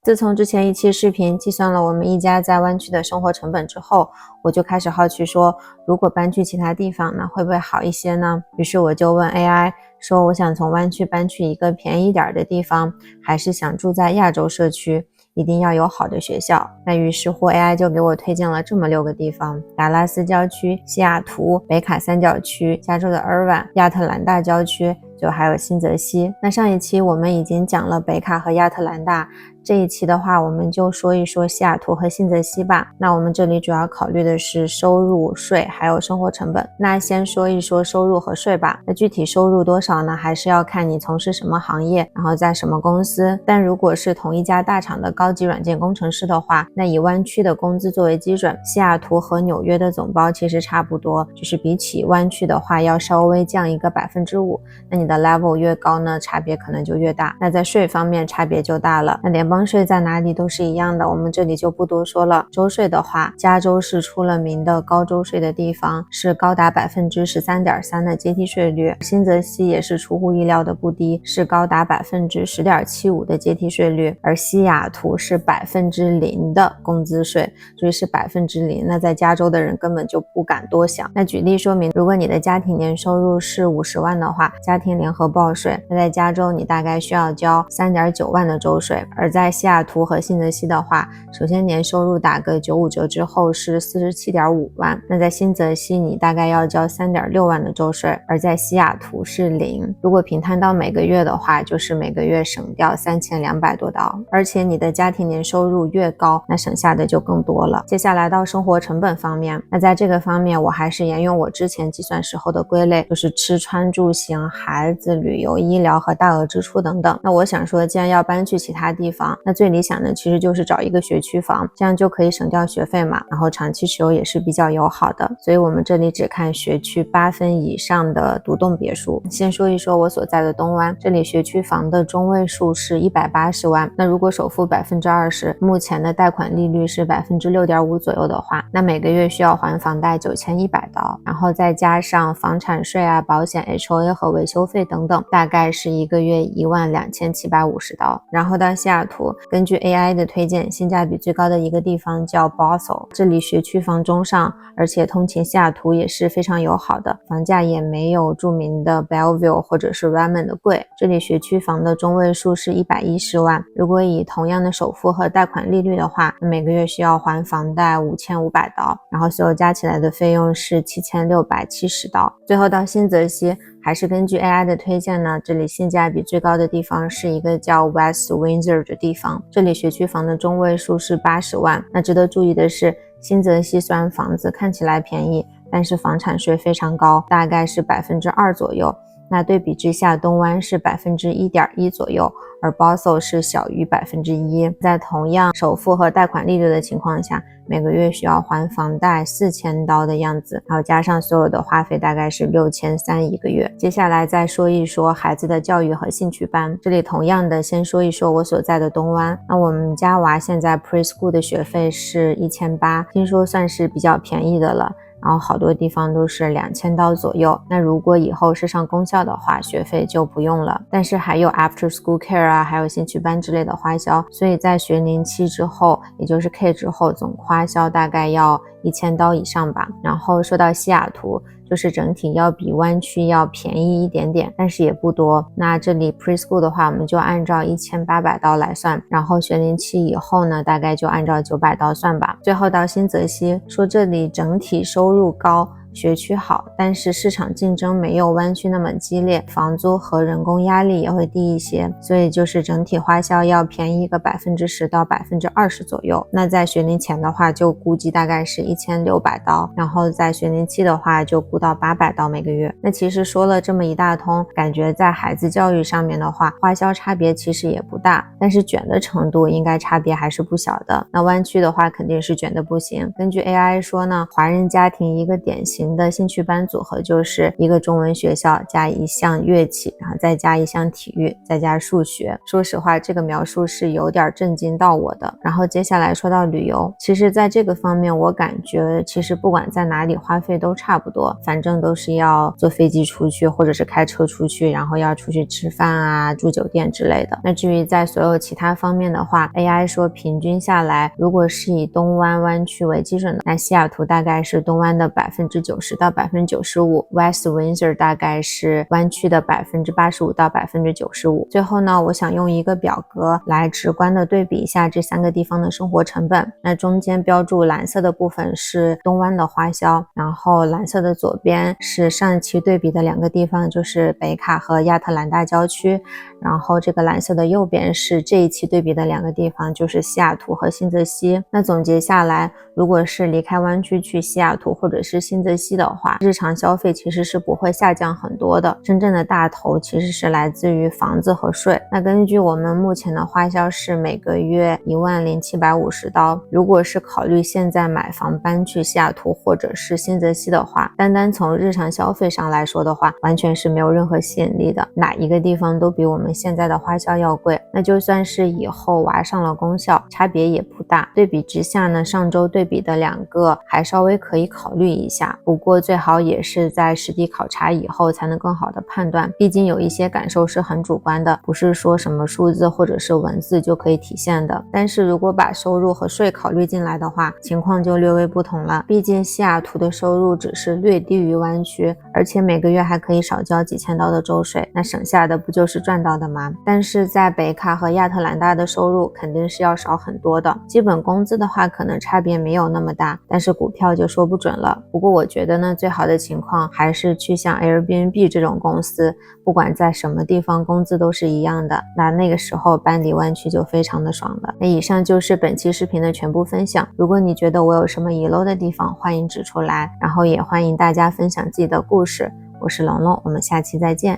自从之前一期视频计算了我们一家在湾区的生活成本之后，我就开始好奇说，如果搬去其他地方呢，会不会好一些呢？于是我就问 AI 说，我想从湾区搬去一个便宜点的地方，还是想住在亚洲社区，一定要有好的学校。那于是乎 AI 就给我推荐了这么6个地方：达拉斯郊区、西雅图、北卡三角区、加州的尔湾、亚特兰大郊区，就还有新泽西。那上一期我们已经讲了北卡和亚特兰大，这一期的话我们就说一说西雅图和新泽西吧。那我们这里主要考虑的是收入、税还有生活成本。那先说一说收入和税吧。那具体收入多少呢，还是要看你从事什么行业，然后在什么公司。但如果是同一家大厂的高级软件工程师的话，那以湾区的工资作为基准，西雅图和纽约的总包其实差不多，就是比起湾区的话要稍微降一个5%。那你的 level 越高呢，差别可能就越大。那在税方面差别就大了。那联邦税在哪里都是一样的，我们这里就不多说了。州税的话，加州是出了名的高州税的地方，是高达 13.3% 的阶梯税率。新泽西也是出乎意料的不低，是高达 10.75% 的阶梯税率。而西雅图是 0% 的工资税，所以是 0%。那在加州的人根本就不敢多想。那举例说明，如果你的家庭年收入是50万的话，家庭联合报税，那在加州你大概需要交 3.9 万的州税。而在西雅图和新泽西的话，首先年收入打个95折之后是 47.5 万，那在新泽西你大概要交 3.6 万的州税，而在西雅图是0。如果平摊到每个月的话，就是每个月省掉3200多刀，而且你的家庭年收入越高，那省下的就更多了。接下来到生活成本方面，那在这个方面我还是沿用我之前计算时候的归类，就是吃穿住行、孩子、旅游、医疗和大额支出等等。那我想说，既然要搬去其他地方，那最理想的其实就是找一个学区房，这样就可以省掉学费嘛，然后长期持有也是比较友好的。所以我们这里只看学区8分以上的独栋别墅。先说一说我所在的东湾，这里学区房的中位数是180万，那如果首付 20%， 目前的贷款利率是 6.5% 左右的话，那每个月需要还房贷9100刀，然后再加上房产税啊、保险、HOA 和维修费等等，大概是一个月12750刀。然后到西雅图，根据 AI 的推荐，性价比最高的一个地方叫 Bothell， 这里学区房中上，而且通勤西雅图也是非常友好的，房价也没有著名的 Bellevue 或者是 Redmond 的贵。这里学区房的中位数是110万，如果以同样的首付和贷款利率的话，每个月需要还房贷5500刀，然后所有加起来的费用是7670刀。最后到新泽西，还是根据 AI 的推荐呢，这里性价比最高的地方是一个叫 West Windsor 的地方，这里学区房的中位数是80万。那值得注意的是，新泽西虽然房子看起来便宜，但是房产税非常高，大概是 2% 左右。那对比之下，东湾是 1.1% 左右，而 Bothell 是小于 1%。在同样首付和贷款利率的情况下，每个月需要还房贷4000刀的样子，然后加上所有的花费大概是6300一个月。接下来再说一说孩子的教育和兴趣班，这里同样的先说一说我所在的东湾。那我们家娃现在 preschool 的学费是1800，听说算是比较便宜的了，然后好多地方都是2000刀左右。那如果以后是上公校的话，学费就不用了，但是还有 after school care 啊，还有兴趣班之类的花销，所以在学龄期之后，也就是 K 之后，总花销大概要1000刀以上吧。然后说到西雅图，就是整体要比湾区要便宜一点点，但是也不多。那这里 preschool 的话，我们就按照1800刀来算，然后学龄期以后呢，大概就按照900刀算吧。最后到新泽西，说这里整体收入高，学区好，但是市场竞争没有湾区那么激烈，房租和人工压力也会低一些，所以就是整体花销要便宜个 10% 到 20% 左右。那在学龄前的话，就估计大概是1600刀，然后在学龄期的话就估到800刀每个月。那其实说了这么一大通，感觉在孩子教育上面的话，花销差别其实也不大，但是卷的程度应该差别还是不小的。那湾区的话肯定是卷的不行。根据 AI 说呢，华人家庭一个典型行的兴趣班组合就是一个中文学校加一项乐器，然后再加一项体育，再加数学。说实话，这个描述是有点震惊到我的。然后接下来说到旅游，其实在这个方面我感觉其实不管在哪里花费都差不多，反正都是要坐飞机出去或者是开车出去，然后要出去吃饭啊、住酒店之类的。那至于在所有其他方面的话， AI 说平均下来，如果是以东湾湾区为基准的，那西雅图大概是东湾的90%到95%， West Windsor 大概是湾区的85%到95%。最后呢，我想用一个表格来直观的对比一下这3个地方的生活成本。那中间标注蓝色的部分是东湾的花销，然后蓝色的左边是上一期对比的2个地方，就是北卡和亚特兰大郊区，然后这个蓝色的右边是这一期对比的2个地方，就是西雅图和新泽西。那总结下来，如果是离开湾区去西雅图或者是新泽西的话，日常消费其实是不会下降很多的，真正的大头其实是来自于房子和税。那根据我们目前的花销是每个月10750刀，如果是考虑现在买房搬去西雅图或者是新泽西的话，单单从日常消费上来说的话，完全是没有任何吸引力的，哪一个地方都比我们现在的花销要贵。那就算是以后娃上了公校，差别也不大。对比之下呢，上周对比的2个还稍微可以考虑一下，不过最好也是在实地考察以后才能更好的判断，毕竟有一些感受是很主观的，不是说什么数字或者是文字就可以体现的。但是如果把收入和税考虑进来的话，情况就略微不同了。毕竟西雅图的收入只是略低于湾区，而且每个月还可以少交几千刀的州税，那省下的不就是赚到的吗？但是在北卡和亚特兰大的收入肯定是要少很多的，基本工资的话可能差别没有那么大，但是股票就说不准了。不过我觉得呢，最好的情况还是去像 Airbnb 这种公司，不管在什么地方工资都是一样的，那个时候搬离湾区就非常的爽了。那以上就是本期视频的全部分享，如果你觉得我有什么遗漏的地方，欢迎指出来，然后也欢迎大家分享自己的故事。我是龙龙，我们下期再见。